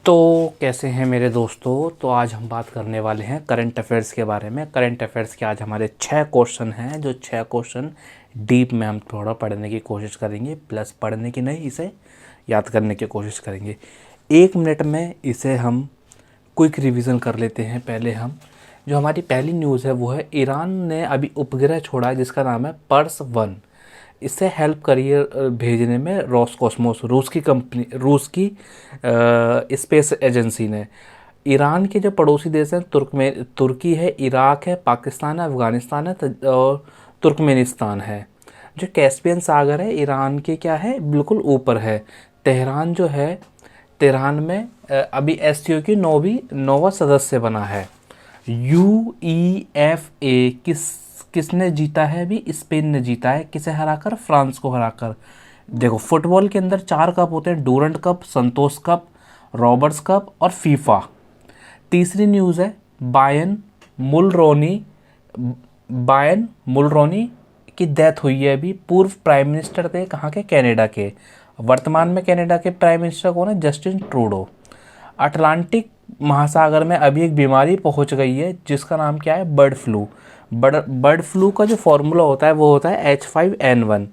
तो कैसे हैं मेरे दोस्तों। तो आज हम बात करने वाले हैं करंट अफेयर्स के बारे में। करंट अफेयर्स के आज हमारे 6 क्वेश्चन हैं, जो 6 क्वेश्चन डीप में हम थोड़ा पढ़ने की कोशिश करेंगे, प्लस पढ़ने की नहीं, इसे याद करने की कोशिश करेंगे। 1 मिनट में इसे हम क्विक रिवीजन कर लेते हैं। पहले हम जो हमारी पहली न्यूज़ है वो है ईरान ने अभी उपग्रह छोड़ा है जिसका नाम है पर्स 1। इससे हेल्प करिए भेजने में रोसकॉस्मोस, रूस की स्पेस एजेंसी ने। ईरान के जो पड़ोसी देश हैं तुर्की है, इराक है, पाकिस्तान है, अफ़गानिस्तान है और तुर्कमेनिस्तान है। जो कैस्पियन सागर है ईरान के क्या है, बिल्कुल ऊपर है। तेहरान जो है, तेहरान में अभी एससीओ की नौवां सदस्य बना है। UEFA किसने जीता है? अभी स्पेन ने जीता है। किसे हराकर? फ्रांस को हराकर। देखो, फुटबॉल के अंदर 4 कप होते हैं: Durand cup, Santosh cup, Roberts cup और फीफा। तीसरी न्यूज़ है बायन मुलरोनी की डेथ हुई है अभी। पूर्व प्राइम मिनिस्टर थे कहाँ के? कनाडा के। वर्तमान में कनाडा के प्राइम मिनिस्टर कौन है? Justin Trudeau. अटलांटिक महासागर में अभी एक बीमारी पहुंच गई है जिसका नाम क्या है? Bird flu. बर्ड फ्लू का जो फॉर्मूला होता है वो होता है H5N1।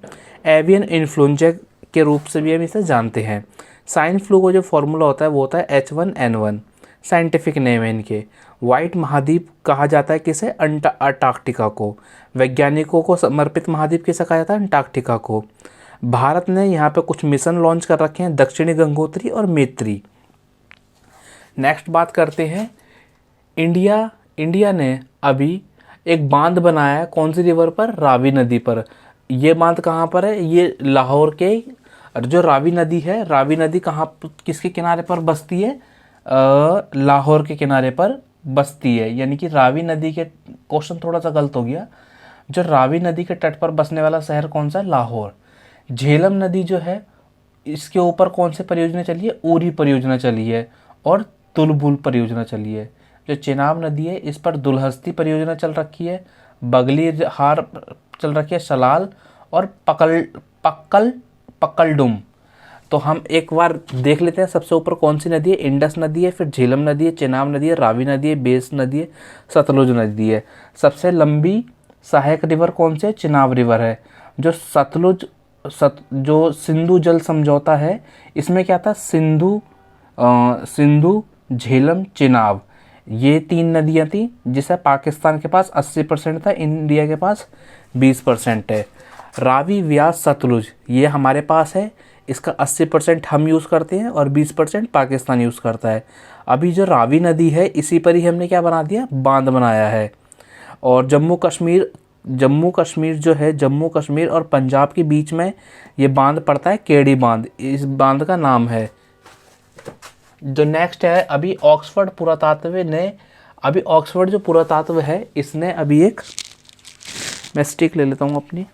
एवियन इन्फ्लुएंजा के रूप से भी हम इसे जानते हैं। स्वाइन फ्लू का जो फॉर्मूला होता है वो होता है H1N1। साइंटिफिक नेम है इनके। वाइट महाद्वीप कहा जाता है किसे? अंटार्कटिका को। वैज्ञानिकों को समर्पित महाद्वीप किसे कहा जाता है? अंटार्कटिका को। भारत ने यहाँ पे कुछ मिशन लॉन्च कर रखे हैं, दक्षिणी गंगोत्री और मैत्री। नेक्स्ट बात करते हैं, इंडिया ने अभी एक बांध बनाया है। कौन सी रिवर पर? रावी नदी पर। ये बांध कहाँ पर है? ये लाहौर के जो रावी नदी है, रावी नदी कहाँ, किसके किनारे पर बसती है? लाहौर के किनारे पर बसती है। यानी कि रावी नदी के, क्वेश्चन थोड़ा सा गलत हो गया। जो रावी नदी के तट पर बसने वाला शहर कौन सा है? लाहौर। झेलम नदी जो है, इसके ऊपर कौन सी परियोजना चली है? उरी परियोजना चली है और तुलबुल परियोजना चली है। जो चेनाब नदी है, इस पर दुलहस्ती परियोजना चल रखी है। बगली हार चल रखी है, सलाल और पक्कलडुम। तो हम एक बार देख लेते हैं सबसे ऊपर कौन सी नदी है। इंडस नदी है, फिर झेलम नदी है, चेनाब नदी है, रावी नदी है, बेस नदी है, सतलुज नदी है। सबसे लंबी सहायक रिवर कौन सी है? चेनाब रिवर है। जो जो सिंधु जल समझौता है, इसमें क्या था? सिंधु, झेलम, चेनाब, ये 3 नदियाँ थी जिसे पाकिस्तान के पास 80% था, इंडिया के पास 20% है। रावी, व्यास, सतलुज ये हमारे पास है। इसका 80% हम यूज़ करते हैं और 20% पाकिस्तान यूज़ करता है। अभी जो रावी नदी है, इसी पर ही हमने क्या बना दिया? बांध बनाया है। और जम्मू कश्मीर जो है, जम्मू कश्मीर और पंजाब के बीच में ये बांध पड़ता है, केडी बांध, इस बांध का नाम है। जो नेक्स्ट है, अभी ऑक्सफोर्ड जो पुरातत्व है, इसने अभी एक, मैं स्टिक ले लेता हूँ अपनी,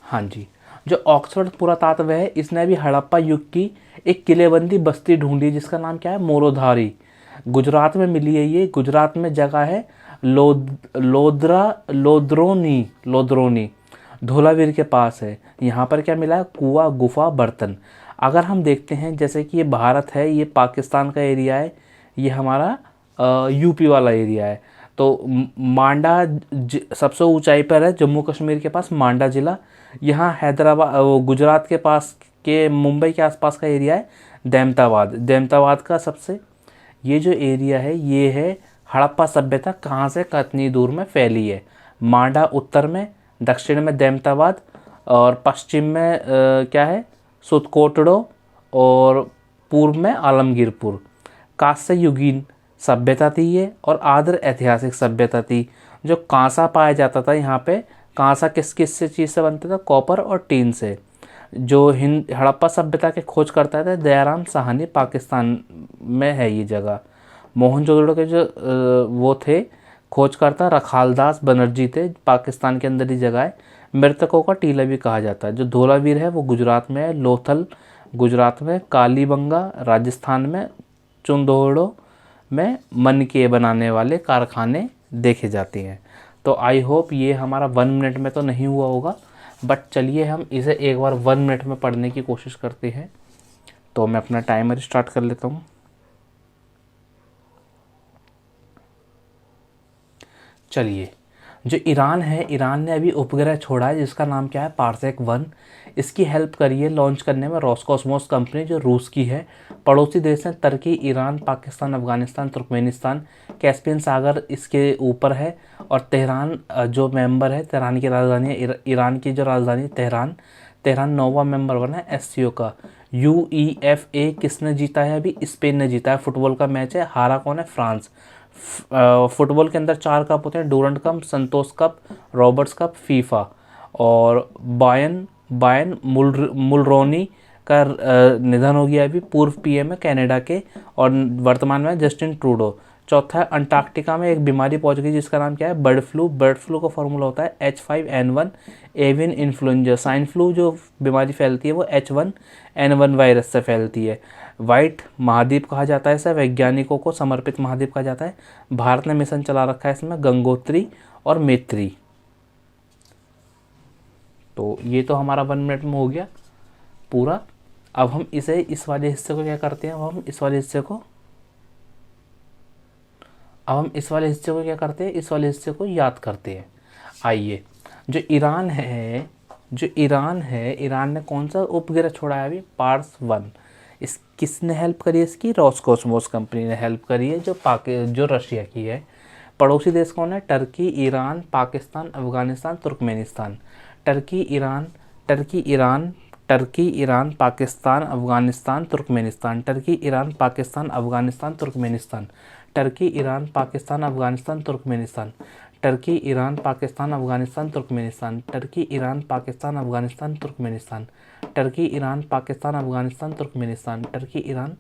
हाँ जी, जो ऑक्सफोर्ड पुरातत्व है, इसने अभी हड़प्पा युग की एक किलेबंदी बस्ती ढूंढी जिसका नाम क्या है? मोरोधारी। गुजरात में मिली है ये। गुजरात में जगह है लोद्रोनी, धोलावीर के पास है। यहाँ पर क्या मिला है? कुआं, गुफा, बर्तन। अगर हम देखते हैं, जैसे कि ये भारत है, ये पाकिस्तान का एरिया है, ये हमारा यूपी वाला एरिया है। तो मांडा सबसे ऊंचाई पर है, जम्मू कश्मीर के पास मांडा ज़िला। यहाँ हैदराबाद, गुजरात के पास के मुंबई के आसपास का एरिया है देमताबाद का सबसे, ये जो एरिया है ये है हड़प्पा सभ्यता कहाँ से कितनी दूर में फैली है। मांडा उत्तर में, दक्षिण में देमताबाद और पश्चिम में क्या है? सुतकोटड़ो और पूर्व में आलमगीरपुर। कांस्य युगीन सभ्यता थी ये और आदर ऐतिहासिक सभ्यता थी। जो कांसा पाया जाता था यहाँ पे, कांसा किस से चीज़ से बनता था? कॉपर और टीन से। जो हड़प्पा सभ्यता के खोज करता था दयाराम साहनी, पाकिस्तान में है ये जगह। मोहनजोदड़ो के जो वो थे खोजकर्ता, रखालदास बनर्जी थे, पाकिस्तान के अंदर ही जगह है। मृतकों का टीला भी कहा जाता है। जो धोलावीर है वो गुजरात में है, लोथल गुजरात में, कालीबंगा राजस्थान में, चुंदोड़ो में मनके बनाने वाले कारखाने देखे जाते हैं। तो आई होप ये हमारा 1 मिनट में तो नहीं हुआ होगा, बट चलिए हम इसे एक बार 1 मिनट में पढ़ने की कोशिश करते हैं। तो मैं अपना टाइमर स्टार्ट कर लेता हूँ। चलिए, जो ईरान है, ईरान ने अभी उपग्रह छोड़ा है जिसका नाम क्या है, पारसेक 1। इसकी हेल्प करी है लॉन्च करने में रोसकॉस्मोस कंपनी, जो रूस की है। पड़ोसी देश हैं तुर्की, Iran, Pakistan, Afghanistan, Turkmenistan. Caspian सागर इसके ऊपर है। और तेहरान जो मेंबर है, तेहरान की राजधानी है, ईरान की जो राजधानी तेहरान, तेहरान 9वां मेंबर बना है एससीओ का। UEFA किसने जीता है अभी, स्पेन ने जीता है। फुटबॉल का मैच है, हारा कौन है, फ्रांस। फुटबॉल के अंदर 4 कप होते हैं, Durand cup, Santosh cup, Roberts cup, FIFA. और बायन बायन मुलरोनी का निधन हो गया अभी, पूर्व पीएम है कनाडा के, और वर्तमान में जस्टिन ट्रूडो। चौथा है, अंटार्कटिका में एक बीमारी पहुंच गई जिसका नाम क्या है, बर्ड फ्लू। बर्ड फ्लू का फॉर्मूला होता है H5N1 avian influenza. Swine flu जो बीमारी फैलती है वो H1N1 वायरस से फैलती है। वाइट महाद्वीप कहा जाता है इसे, वैज्ञानिकों को समर्पित महाद्वीप कहा जाता है। भारत ने मिशन चला रखा है इसमें, गंगोत्री और मैत्री। तो ये तो हमारा 1 मिनट में हो गया पूरा। अब हम इस वाले हिस्से को क्या करते हैं, इस वाले हिस्से को याद करते हैं। आइए, जो ईरान है, ईरान ने कौन सा उपग्रह छोड़ा है अभी, पार्स 1। इस किसने हेल्प करी है इसकी, रोसकॉस्मोस कंपनी ने हेल्प करी है, जो रशिया की है। पड़ोसी देश कौन है, Turkey, Iran, Pakistan, Afghanistan, Turkmenistan. Turkey, Iran, Pakistan, Afghanistan, Turkmenistan. Turkey, Iran, Pakistan, Afghanistan, Turkmenistan. Turkey, Iran, Pakistan, Afghanistan, Turkmenistan. Turkey, Iran, Pakistan, Afghanistan, Turkmenistan. Turkey, Iran, Pakistan, Afghanistan, Turkmenistan. Turkey, Iran, Pakistan, Afghanistan, Turkmenistan. Turkey, Iran.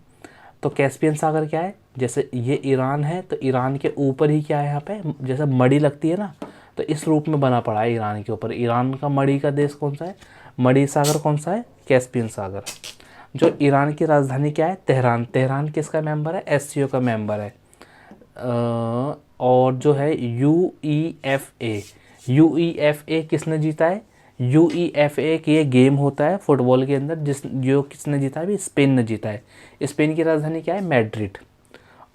तो कैस्पियन सागर क्या है, जैसे ये ईरान है तो ईरान के ऊपर ही क्या है, यहाँ पे जैसे मड़ी लगती है ना, तो इस रूप में बना पड़ा है ईरान के ऊपर। ईरान का मड़ी का देश कौन सा है, मड़ी सागर कौन सा है, कैस्पियन सागर। जो ईरान की राजधानी क्या है, तेहरान। तेहरान किसका मेंबर है, एससीओ का मेंबर है। और जो है यूईएफए किसने जीता है, यूईएफए की ये गेम होता है फुटबॉल के अंदर, जो किसने जीता है, अभी स्पेन ने जीता है। स्पेन की राजधानी क्या है, मैड्रिड।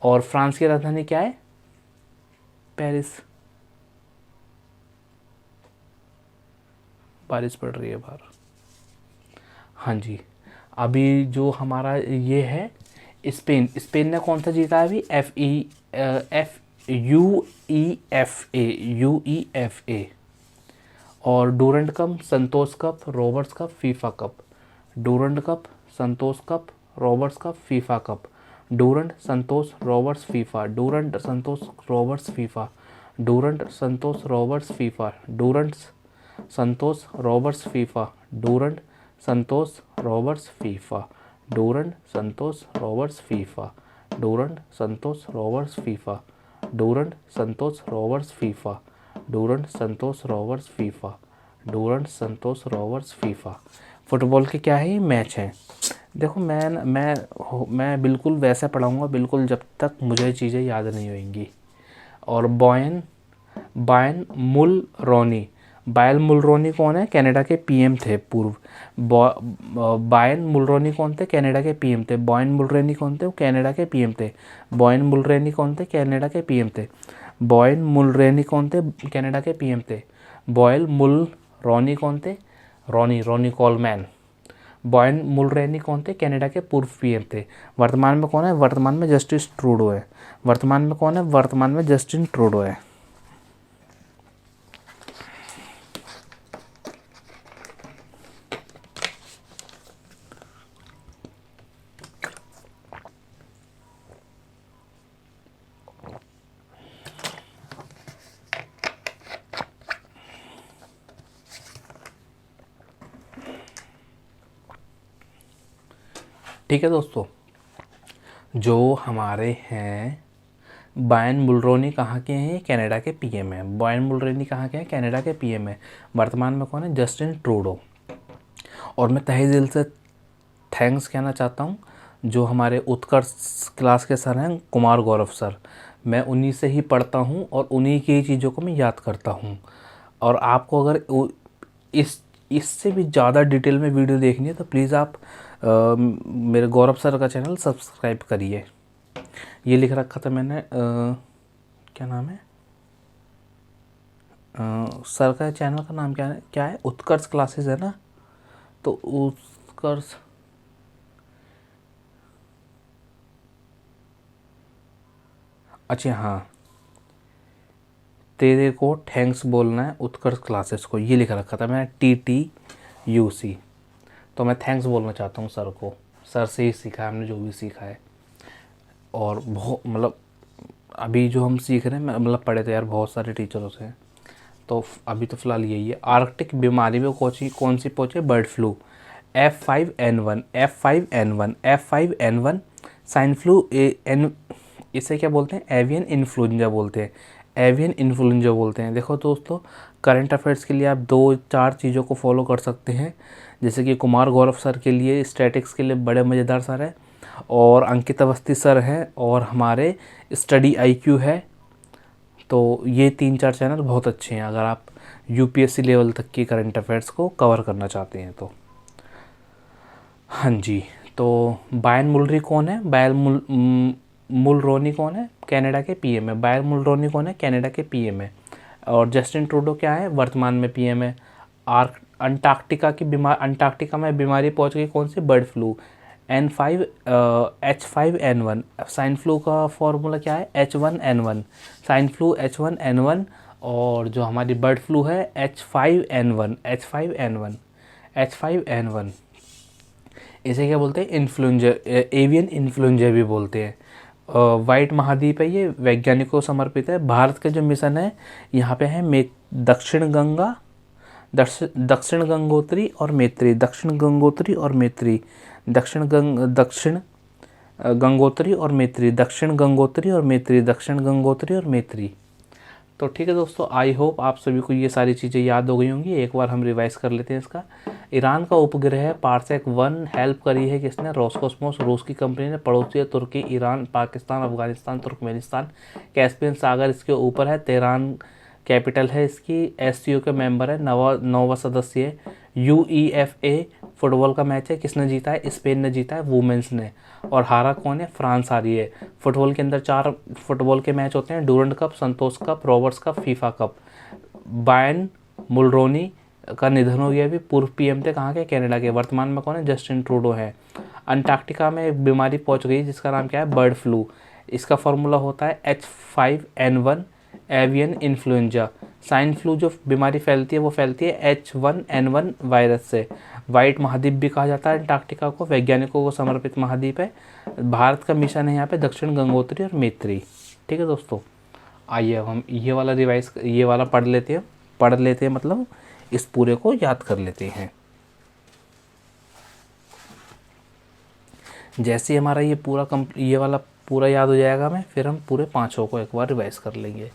और फ्रांस की राजधानी क्या है, पेरिस। बारिश पड़ रही है बाहर। हाँ जी, अभी जो हमारा ये है स्पेन ने कौन सा जीता है अभी, यूईएफए। और Durand cup, Santosh cup, Roberts cup, FIFA cup. Durand cup, Santosh cup, Roberts cup, FIFA cup. Durand, Santosh, Roberts, FIFA. Durand, Santosh, Roberts, FIFA. Durand, Santosh, Roberts, FIFA. Durand, Santosh, Roberts, FIFA. Durand, Santosh, Roberts, FIFA. Durand, Santosh, Roberts, FIFA. Durand, Santosh, Roberts, FIFA. Durand, Santosh, Roberts, FIFA. Durand, Santosh, Roberts, FIFA. Durand, Santosh, Roberts, FIFA. Football के क्या है, match है। देखो, मैं बिल्कुल वैसे पढ़ाऊँगा, बिल्कुल जब तक मुझे चीज़ें याद नहीं होंगी। और बायन मुलरोनी कौन है, कनाडा के पीएम थे पूर्व। बायन मुलरोनी कौन थे, कनाडा के पीएम थे। बॉयन मुलरेनी कौन थे, वो कनाडा के पीएम थे। बॉयन मुलरेनी कौन थे, कनाडा के पीएम थे। बॉयन मुलरेनी कौन थे, कनाडा के पीएम थे। बॉयल मुलरोनी कौन थे, रोनी कोलमैन। बॉयन मुलरेनी कौन थे, कनाडा के पूर्व पीएम थे। वर्तमान में कौन है, वर्तमान में जस्टिन ट्रूडो है। वर्तमान में कौन है, वर्तमान में जस्टिन ट्रूडो है। ठीक है दोस्तों, जो हमारे हैं बायन मुलरोनी कहाँ के हैं, कनाडा के पीएम है। बायन मुलरोनी कहाँ के हैं, कनाडा के पीएम है। वर्तमान में कौन है, जस्टिन ट्रूडो। और मैं तहे दिल से थैंक्स कहना चाहता हूँ जो हमारे उत्कर्ष क्लास के सर हैं, कुमार गौरव सर। मैं उन्हीं से ही पढ़ता हूँ और उन्हीं की चीज़ों को मैं याद करता हूँ। और आपको अगर इस इससे भी ज़्यादा डिटेल में वीडियो देखनी है तो प्लीज़ आप मेरे गौरव सर का चैनल सब्सक्राइब करिए। ये लिख रखा था मैंने, क्या नाम है सर का चैनल का नाम क्या है, उत्कर्ष क्लासेस है ना, तो उत्कर्ष, अच्छा हाँ, तेरे को थैंक्स बोलना है उत्कर्ष क्लासेस को, ये लिख रखा था मैंने TTUC। तो मैं थैंक्स बोलना चाहता हूँ सर को, सर से ही सीखा है हमने जो भी सीखा है। और बहुत मतलब अभी जो हम सीख रहे हैं, मतलब पढ़े तो यार बहुत सारे टीचरों से, तो अभी तो फ़िलहाल यही है। आर्कटिक बीमारी में कौन सी पहुँचे, bird flu, F5N1 F5N1 F5N1 swine flu एन, इसे क्या बोलते हैं, एवियन इन्फ्लुएंजा बोलते हैं, एवियन इन्फ्लुएंजा बोलते हैं। देखो दोस्तों, करंट अफेयर्स के लिए आप 2-4 चीज़ों को फॉलो कर सकते हैं, जैसे कि कुमार गौरव सर के लिए स्टैटिक्स के लिए बड़े मज़ेदार सर है, और अंकित अवस्थी सर हैं, और हमारे स्टडी IQ है। तो ये 3-4 चैनल बहुत अच्छे हैं अगर आप UPSC लेवल तक की करंट अफेयर्स को कवर करना चाहते हैं तो। हाँ जी, तो बायन मुलरी कौन है, मुलरोनी कौन है, कनाडा के PM है। बायन मुलरोनी कौन है, कनाडा के PM है। और जस्टिन ट्रूडो क्या है, वर्तमान में PM है। अंटार्कटिका में बीमारी पहुंच गई, कौन सी, bird flu, H5N1। Swine flu का फॉर्मूला क्या है, H1N1, स्वाइन फ्लू H1N1। और जो हमारी बर्ड फ्लू है H5N1। इसे क्या बोलते हैं, इन्फ्लुएंजा, एवियन इन्फ्लुएंजा भी बोलते हैं। वाइट महाद्वीप है, ये वैज्ञानिकों को समर्पित है। भारत के जो मिशन है यहाँ पे है दक्षिण गंगोत्री और मैत्री, दक्षिण गंगोत्री और मैत्री, दक्षिण गंगोत्री और मैत्री, दक्षिण गंगोत्री और मैत्री, दक्षिण गंगोत्री और मैत्री। तो ठीक है दोस्तों, आई होप आप सभी को ये सारी चीज़ें याद हो गई होंगी। एक बार हम रिवाइज कर लेते हैं इसका। ईरान का उपग्रह है पारसेक-1 हेल्प करी है किसने, रोसकोस्मोस, रूस की कंपनी ने। पड़ोसी है तुर्की, Iran, Pakistan, Afghanistan, Turkmenistan, Caspian सागर इसके ऊपर है। तेहरान कैपिटल है इसकी। SCO के मेंबर है, 9वां सदस्य है। UEFA फुटबॉल का मैच है, किसने जीता है, स्पेन ने जीता है, वुमेन्स ने। और हारा कौन है, फ्रांस हारी है। फुटबॉल के अंदर 4 फुटबॉल के मैच होते हैं, Durand cup, Santosh cup, Roberts cup, FIFA cup. Brian Mulroney का निधन हो गया, अभी पूर्व PM थे, कहाँ के, कनाडा के। वर्तमान में कौन है, जस्टिन ट्रूडो है। अंटार्कटिका में एक बीमारी पहुंच गई जिसका नाम क्या है, बर्ड फ्लू। इसका फॉर्मूला होता है H5N1 avian influenza. Swine flu जो बीमारी फैलती है वो फैलती है H1N1 वायरस से। वाइट महाद्वीप भी कहा जाता है अंटार्कटिका को, वैज्ञानिकों को समर्पित महाद्वीप है। भारत का मिशन है यहाँ पे दक्षिण गंगोत्री और मैत्री। ठीक है दोस्तों, आइए अब हम ये वाला पढ़ लेते हैं, मतलब इस पूरे को याद कर लेते हैं। जैसे हमारा ये वाला पूरा याद हो जाएगा में, फिर हम पूरे 5 को एक बार रिवाइज कर लेंगे।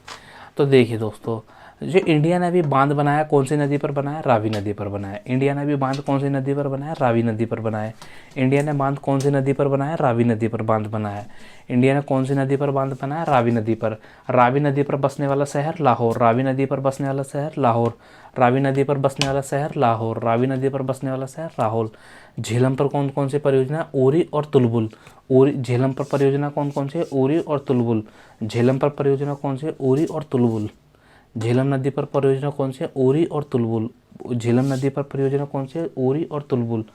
तो देखिए दोस्तों, जो इंडिया ने अभी बांध बनाया कौन सी नदी पर बनाया, रावी नदी पर बनाया। इंडिया ने अभी बांध कौन सी नदी पर बनाया, रावी नदी पर बनाया। इंडिया ने बांध कौन सी नदी पर बनाया, रावी नदी पर बांध बनाया। इंडिया ने कौन सी नदी पर बांध बनाया, रावी नदी पर। रावी नदी पर बसने वाला शहर लाहौर, रावी नदी पर बसने वाला शहर लाहौर, रावी नदी पर बसने वाला शहर लाहौर, रावी नदी पर बसने वाला शहर लाहौर। झेलम पर कौन कौन सी परियोजना, उरी और तुलबुल। झेलम पर परियोजना कौन कौन सी है, उरी और तुलबुल। झेलम पर परियोजना कौन सी है, उरी और तुलबुल। झेलम नदी पर परियोजना कौन सी है, उरी और तुलबुल। झेलम नदी पर परियोजना कौन सी है, उरी और तुलबुल।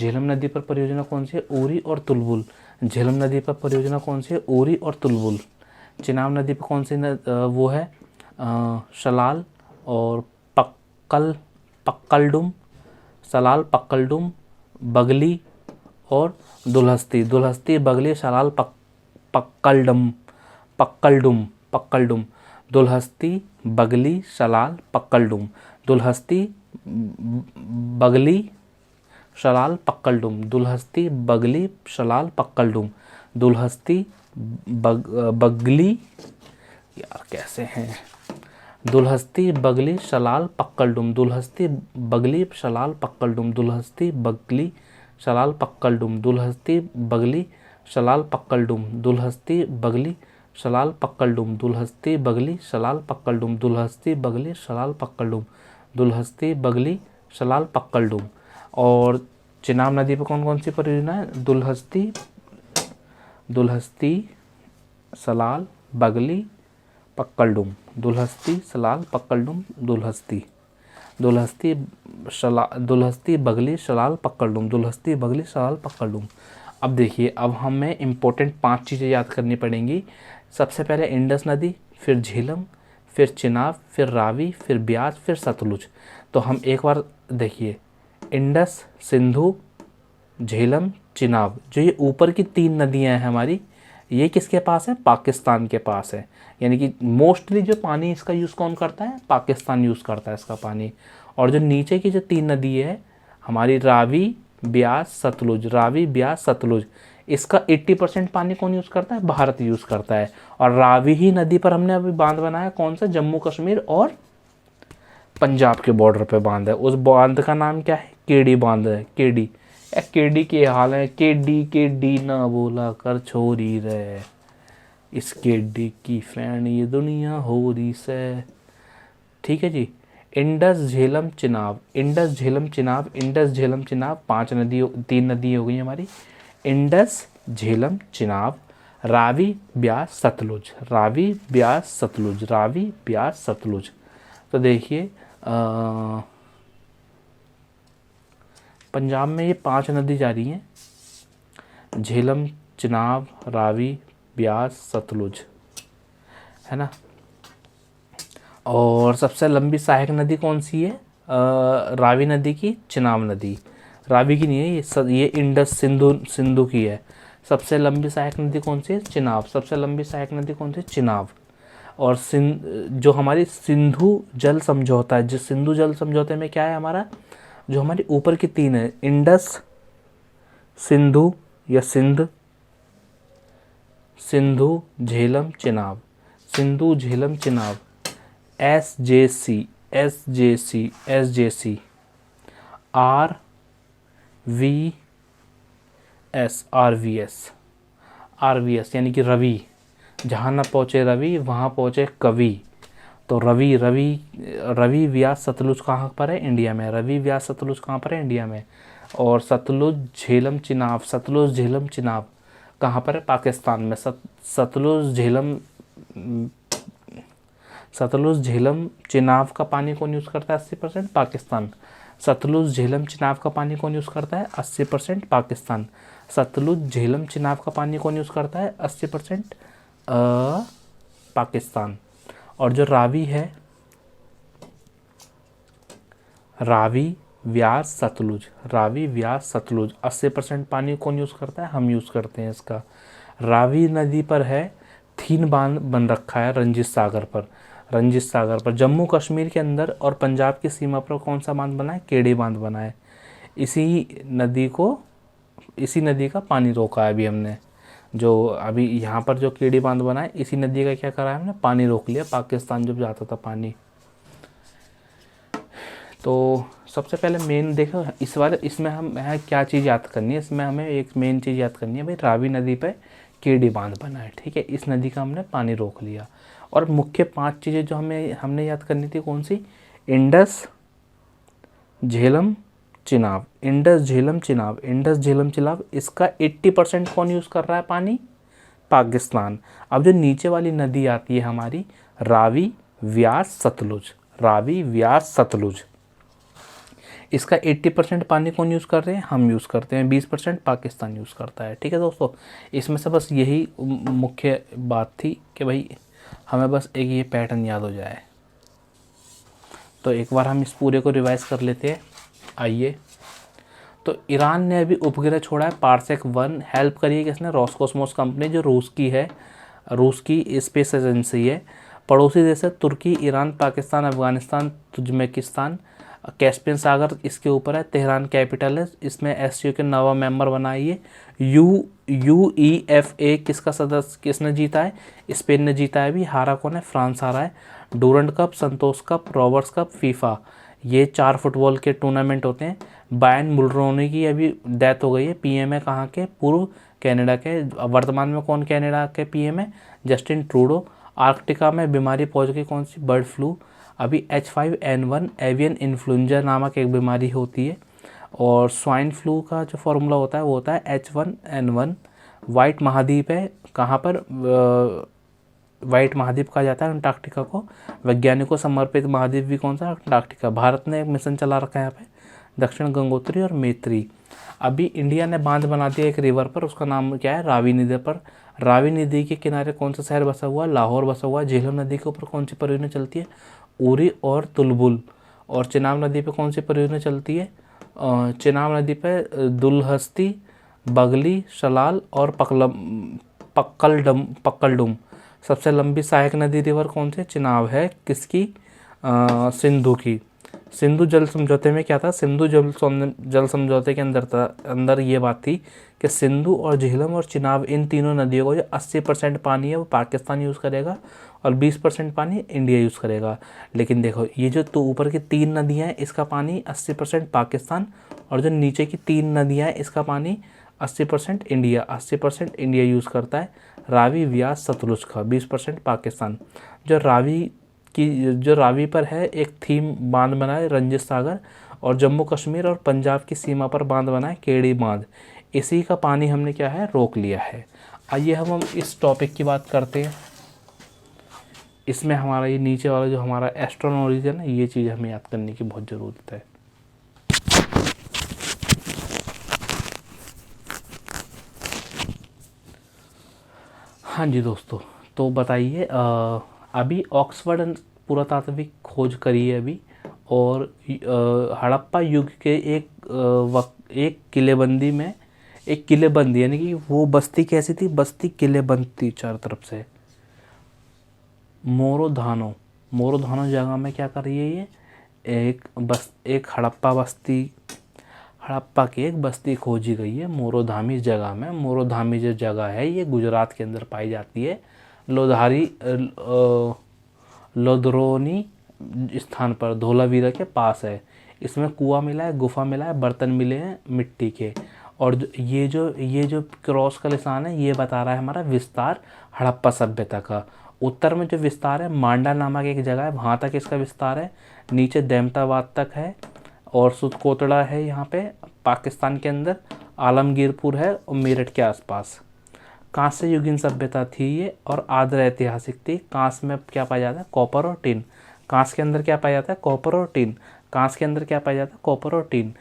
झेलम नदी पर परियोजना कौन सी है, उरी और तुलबुल। झेलम नदी पर परियोजना कौन सी है, उरी और तुलबुल। चिनाब नदी पर कौन सी वो है, शलाल और पक्कलडुम, सलाल, पक्कलडुम, बगली और दुल्हस्ती, बगली, शलाल, पक्कलडुम, दुल्हस्ती, बगली, शलाल, पक्कलडुम। दुल्हस्ती, बगली, शलाल, पक्कलडुम। दुल्हस्ती, बगली, शलाल, पक्कलडुम। दुल्हस्ती, बगली, यार कैसे हैं, दुल्हस्ती, बगली, शलाल, पक्कलडुम। दुल्हस्ती, बगली, शलाल, पक्कलडुम। दुल्हस्ती, बगली, शलाल, पक्कलडुम। दुल्हस्ती, बगली, शलाल, पक्कलडुम। दुल्हस्ती, बगली, शलाल, पक्कलडुम। दुल्हस्ती, बगली, शलाल, पक्कलडुम। दुल्हस्ती, बगली, शलाल, पक्कलडुम। दुल्हस्ती, बगली, सलाल पक्कलडुम। और चिनाब नदी पर कौन कौन सी परियोजना है? दुलहस्ती, सलाल, बगली, पक्कलडुम। दुलहस्ती, सलाल, पक्कलडुम, दुलहस्ती, बगली, सलाल, पक्कलडुम, दुलहस्ती, बगली, सलाल, पक्कलडुम। अब देखिए, अब हमें इम्पोर्टेंट 5 चीज़ें याद करनी पड़ेंगी। सबसे पहले इंडस नदी, फिर झेलम, फिर चिनाब, फिर रावी, फिर ब्यास, फिर सतलुज। तो हम एक बार देखिए, इंडस, सिंधु, झेलम, चिनाब, जो ये ऊपर की 3 नदियां हैं हमारी, ये किसके पास है? पाकिस्तान के पास है। यानी कि मोस्टली जो पानी इसका यूज़ कौन करता है? पाकिस्तान यूज़ करता है इसका पानी। और जो नीचे की जो 3 नदी है हमारी, रावी, ब्यास, सतलुज, रावी, ब्यास, सतलुज, इसका 80% पानी कौन यूज़ करता है? भारत यूज़ करता है। और रावी ही नदी पर हमने अभी बांध बनाया, कौन सा? जम्मू कश्मीर और पंजाब के बॉर्डर पे बांध है। उस बांध का नाम क्या है? केडी बांध है। केडी, केडी के हाल है, केडी केडी ना बोला कर छोरी रे, इस केडी की फैन ये दुनिया हो रही से। ठीक है जी। Indus, Jhelum, Chenab, Indus, Jhelum, Chenab, Indus, Jhelum, Chenab, 3 नदी हो गई हमारी। इंडस, झेलम, चिनाब, रावी, ब्यास, सतलुज, रावी, ब्यास, सतलुज, रावी, ब्यास, सतलुज। तो देखिए, पंजाब में ये 5 नदी जा रही हैं, झेलम, चिनाब, रावी, ब्यास, सतलुज, है ना। और सबसे लंबी सहायक नदी कौन सी है? रावी नदी की, चिनाब नदी। रावी की नहीं है ये इंडस, सिंधु की है। सबसे लंबी सहायक नदी कौन सी है? चिनाब। सबसे लंबी सहायक नदी कौन सी है? चिनाब। और जो हमारी सिंधु जल समझौता है, जिस सिंधु जल समझौते में क्या है हमारा, जो हमारी ऊपर की 3 है, इंडस, सिंधु या सिंधु, झेलम, चिनाब, सिंधु, झेलम, चिनाब, SJC, RVS, यानी कि रवि। जहाँ न पहुँचे रवि वहाँ पहुँचे कवि। तो रवि व्यास सतलुज कहाँ पर है? इंडिया में। रवि व्यास सतलुज कहाँ पर है? इंडिया में। और सतलुज, झेलम, चिनाब कहाँ पर है? पाकिस्तान में। सतलुज, झेलम, चिनाब का पानी कौन यूज़ करता है? 80% पाकिस्तान। सतलुज, झेलम, चिनाब का पानी कौन यूज़ करता है? 80% पाकिस्तान। सतलुज, झेलम, चिनाब का पानी कौन यूज़ करता है? 80% पाकिस्तान। और जो रावी है, रावी, व्यास, सतलुज, 80% पानी कौन यूज़ करता है? हम यूज़ करते हैं इसका। रावी नदी पर है 3 बांध बन रखा है रंजीत सागर पर। जम्मू कश्मीर के अंदर और पंजाब की सीमा पर कौन सा बांध बना है? केडी बांध बना है। इसी नदी का पानी रोका है अभी हमने। जो अभी यहाँ पर जो केडी बांध बना है, इसी नदी का क्या करा है हमने? पानी रोक लिया, पाकिस्तान जब जाता था पानी। तो सबसे पहले मेन देखो, इसमें हम क्या चीज़ याद करनी है? इसमें हमें एक मेन चीज़ याद करनी है भाई, रावी नदी पे केडी बांध बना है। ठीक है, इस नदी का हमने पानी रोक लिया। और मुख्य 5 चीज़ें जो हमने याद करनी थी, कौन सी? Indus, Jhelum, Chenab, Indus, Jhelum, Chenab. इसका 80% कौन यूज़ कर रहा है पानी? पाकिस्तान। अब जो नीचे वाली नदी आती है हमारी, रावी, व्यास, सतलुज, इसका 80% पानी कौन यूज़ कर रहे हैं? हम यूज़ करते हैं। 20% पाकिस्तान यूज़ करता है। ठीक है दोस्तों, इसमें से बस यही मुख्य बात थी कि भाई हमें बस एक ये पैटर्न याद हो जाए। तो एक बार हम इस पूरे को रिवाइज कर लेते हैं। आइए, तो ईरान ने अभी उपग्रह छोड़ा है पारसेक 1। हेल्प करी है किसने? रोसकोसमोस कंपनी, जो रूस की स्पेस एजेंसी है। पड़ोसी देश है तुर्की, Iran, Pakistan, Afghanistan, Turkmenistan, Caspian सागर इसके ऊपर है। तेहरान कैपिटल है। इसमें एससीओ के 9वां मेंबर बना है ये। UEFA किसका सदस्य, किसने जीता है? स्पेन ने जीता है। अभी हारा कौन है? फ्रांस हारा है। Durand cup, Santosh cup, Roberts cup, FIFA, ये 4 फुटबॉल के टूर्नामेंट होते हैं। बायन मुलरोनी की अभी डेथ हो गई है। पीएम है कहाँ के? पूर्व कनाडा के। वर्तमान में कौन कनाडा के पीएम है? Justin Trudeau. आर्कटिका में बीमारी पहुंच गई, कौन सी? Bird flu. अभी H5N1 एवियन इन्फ्लुएंजा नामक एक बीमारी होती है, और स्वाइन फ्लू का जो फॉर्मूला होता है वो होता है H1N1। वाइट महाद्वीप है, कहाँ पर वाइट महाद्वीप कहा जाता है अंटार्कटिका को। वैज्ञानिकों समर्पित महाद्वीप भी कौन सा? अंटार्कटिका। भारत ने एक मिशन चला रखा है यहाँ पे, दक्षिण गंगोत्री और मैत्री। अभी इंडिया ने बांध बना दिया एक रिवर पर, उसका नाम क्या है? रावी नदी पर। रावी नदी के किनारे कौन सा शहर बसा हुआ है? लाहौर बसा हुआ है। झेलम नदी के ऊपर कौन सी परियोजना चलती है? उरी और तुलबुल। और चिनाब नदी पे कौन सी परियोजना चलती है? चिनाब नदी पे दुलहस्ती, बगली, शलाल और पक्कलडुम। सबसे लंबी सहायक नदी रिवर कौन सी? चिनाब है। किसकी? सिंधु की। सिंधु जल समझौते में क्या था? सिंधु जल समझौते के अंदर ये बात थी कि सिंधु और झेलम और चिनाब, इन तीनों नदियों को जो 80% पानी है वो पाकिस्तान यूज़ करेगा और 20% पानी इंडिया यूज़ करेगा। लेकिन देखो, ये जो तो ऊपर की 3 नदियाँ हैं इसका पानी 80% पाकिस्तान, और जो नीचे की 3 नदियाँ हैं इसका पानी 80% इंडिया यूज़ करता है। रावी, व्यास, सतलुज का 20% पाकिस्तान। जो रावी पर है एक थीम बांध बना है रंजित सागर, और जम्मू कश्मीर और पंजाब की सीमा पर बांध बना है केड़ी बांध। इसी का पानी हमने क्या है? रोक लिया है। आइए हम इस टॉपिक की बात करते हैं। इसमें हमारा ये नीचे वाला जो हमारा एस्ट्रोनॉलेज है ना, ये चीज़ हमें याद करने की बहुत ज़रूरत है। हाँ जी दोस्तों, तो बताइए, अभी ऑक्सफोर्ड पुरातात्विक खोज करी है अभी, और हड़प्पा युग के एक किलेबंदी में, एक किलेबंदी यानी कि वो बस्ती कैसी थी? बस्ती किलेबंद थी चारों तरफ से। मोरोधानो जगह में क्या कर रही है ये? एक हड़प्पा की एक बस्ती खोजी गई है मोरोधामी जगह में। मोरोधामी जो जगह है ये गुजरात के अंदर पाई जाती है, लोधरोनी स्थान पर, धोलावीरा के पास है। इसमें कुआं मिला है, गुफा मिला है, बर्तन मिले हैं मिट्टी के, और ये जो क्रॉस का निशान है ये बता रहा है हमारा विस्तार हड़प्पा सभ्यता का। उत्तर में जो विस्तार है मांडा नामक एक जगह है, वहाँ तक इसका विस्तार है। नीचे देमताबाद तक है, और सुतकोतड़ा है यहाँ पे पाकिस्तान के अंदर, आलमगीरपुर है और मेरठ के आसपास। कांस्य युगीन सभ्यता थी ये, और आद्र ऐतिहासिक थी। कांस में क्या पाया जाता है? कॉपर और टिन। कांस के अंदर क्या पाया जाता है? कॉपर और टिन। कांस के अंदर क्या पाया जाता है? कॉपर और टिन।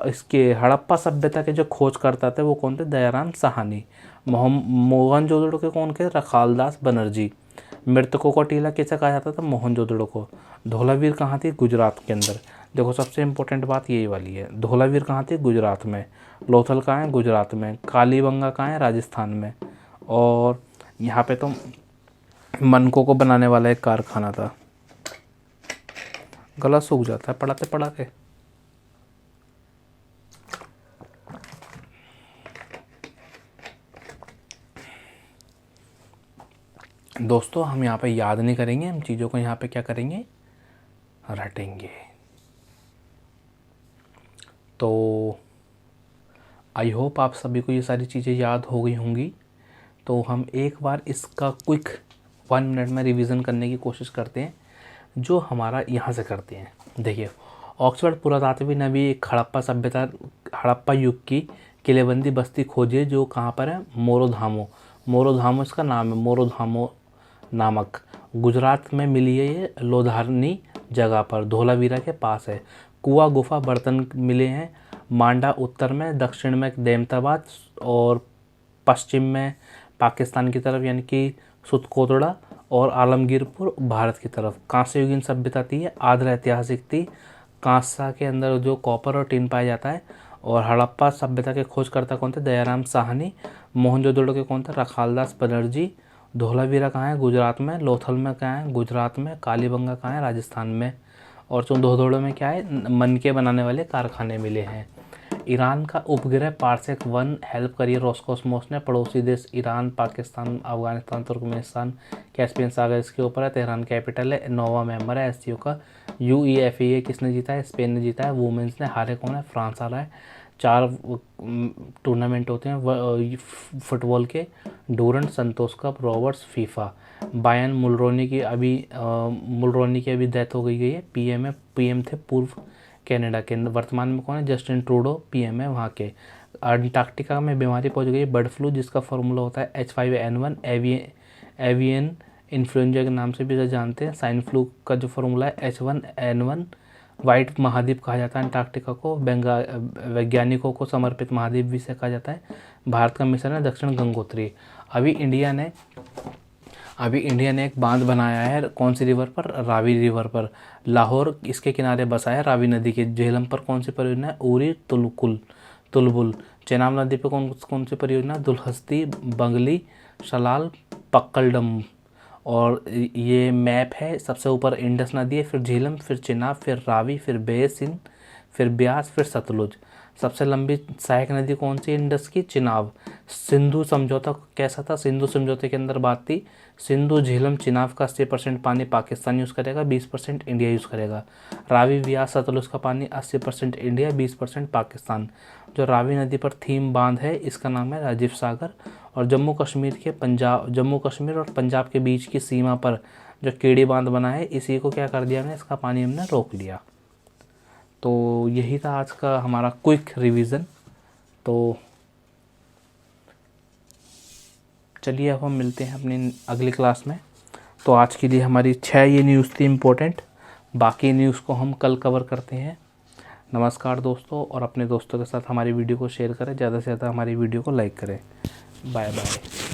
इसके हड़प्पा सभ्यता के जो खोज करता थे वो कौन थे? दयाराम साहनी। मोहनजोदड़ो के कौन के? रखालदास बनर्जी। मृतकों का टीला कैसे कहा जाता था? मोहनजोदड़ो को। धोलावीर कहाँ थी? गुजरात के अंदर। देखो, सबसे इम्पोर्टेंट बात यही वाली है। धोलावीर कहाँ थी? गुजरात में। लोथल कहाँ है? गुजरात में। कालीबंगा कहाँ है? राजस्थान में। और यहाँ पे तो मनकों को बनाने वाला एक कारखाना था। गला सूख जाता है पढ़ाते पढ़ाते। दोस्तों, हम यहाँ पे याद नहीं करेंगे, हम चीज़ों को यहाँ पे क्या करेंगे? रटेंगे। तो आई होप आप सभी को ये सारी चीज़ें याद हो गई होंगी। तो हम एक बार इसका क्विक 1 मिनट में रिवीजन करने की कोशिश करते हैं, जो हमारा यहाँ से करते हैं। देखिए, ऑक्सफोर्ड पुरातात्विक ने भी एक हड़प्पा युग की किलेबंदी बस्ती खोजी है, जो कहाँ पर है? मोरोधामो इसका नाम है, मोरोधामो नामक। गुजरात में मिली है ये, लोधारनी जगह पर, धोलावीरा के पास है। कुआं, गुफा, बर्तन मिले हैं मांडा उत्तर में, दक्षिण में देमताबाद, और पश्चिम में पाकिस्तान की तरफ यानी कि सुतकोतड़ा, और आलमगीरपुर भारत की तरफ। कांस्य युगीन सभ्यता थी, आद्र ऐतिहासिक थी। कांसा के अंदर जो कॉपर और टिन पाया जाता है। और हड़प्पा सभ्यता के खोजकर्ता कौन थे? दयाराम साहनी। मोहनजोदड़ो के कौन थे? रखालदास बनर्जी। धोलावीरा कहाँ है? गुजरात में। लोथल में कहाँ है? गुजरात में। कालीबंगा कहाँ है? राजस्थान में। और चंदोदड़ो में क्या है? मन के बनाने वाले कारखाने मिले हैं। ईरान का उपग्रह पारसेक 1 हेल्प करिए रोस्कोसमोस ने। पड़ोसी देश Iran, Pakistan, Afghanistan, Turkmenistan, Caspian सागर इसके ऊपर है। तेहरान कैपिटल है। नोवा मेंबर है एससीओ का। यूईएफए किसने जीता है? स्पेन ने जीता है। वुमेन्स ने हारे कौन है? फ्रांस हारा है। 4 टूर्नामेंट होते हैं फुटबॉल के, डूरंट, संतोष cup, Roberts, FIFA. Bayern Mulroney की अभी डेथ हो गई है। पीएम थे पूर्व कनाडा के। वर्तमान में कौन है? जस्टिन ट्रूडो पीएम है वहाँ के। अंटार्कटिका में बीमारी पहुँच गई है बर्ड फ्लू, जिसका फॉर्मूला होता है H5N1। एवियन इन्फ्लुएंजा के नाम से भी इसे जानते हैं। स्वाइन फ्लू का जो फॉर्मूला है H1N1। वाइट महाद्वीप कहा जाता है अंटार्कटिका को। वैज्ञानिकों को समर्पित महाद्वीप भी से कहा जाता है। भारत का मिशन है दक्षिण गंगोत्री। अभी इंडिया ने एक बांध बनाया है। कौन सी रिवर पर? रावी रिवर पर। लाहौर इसके किनारे बसा है, रावी नदी के। झेलम पर कौन सी परियोजना है? उरी तुलबुल। चेनाब नदी पर कौन सी परियोजना? दुलहस्ती, बंगली, शलाल, पक्कलडम। और ये मैप है, सबसे ऊपर इंडस नदी है, फिर झेलम, फिर चिनाब, फिर रावी, फिर बेसिन, फिर ब्यास, फिर सतलुज। सबसे लंबी सहायक नदी कौन सी? इंडस की, चिनाब। सिंधु समझौता कैसा था? सिंधु समझौते के अंदर बात थी, सिंधु झेलम चिनाब का 80% पानी पाकिस्तान यूज़ करेगा, 20% इंडिया यूज़ करेगा। रावी, ब्यास, सतलुज का पानी 80% इंडिया, 20% पाकिस्तान। जो रावी नदी पर थीम बांध है इसका नाम है राजीव सागर। और जम्मू कश्मीर और पंजाब के बीच की सीमा पर जो केडी बांध बना है, इसी को क्या कर दिया हमने? इसका पानी हमने रोक लिया। तो यही था आज का हमारा क्विक रिवीजन। तो चलिए अब हम मिलते हैं अपनी अगली क्लास में। तो आज के लिए हमारी 6 ये न्यूज़ थी इम्पोर्टेंट। बाकी न्यूज़ को हम कल कवर करते हैं। नमस्कार दोस्तों, और अपने दोस्तों के साथ हमारी वीडियो को शेयर करें, ज़्यादा से ज़्यादा हमारी वीडियो को लाइक करें। Bye bye.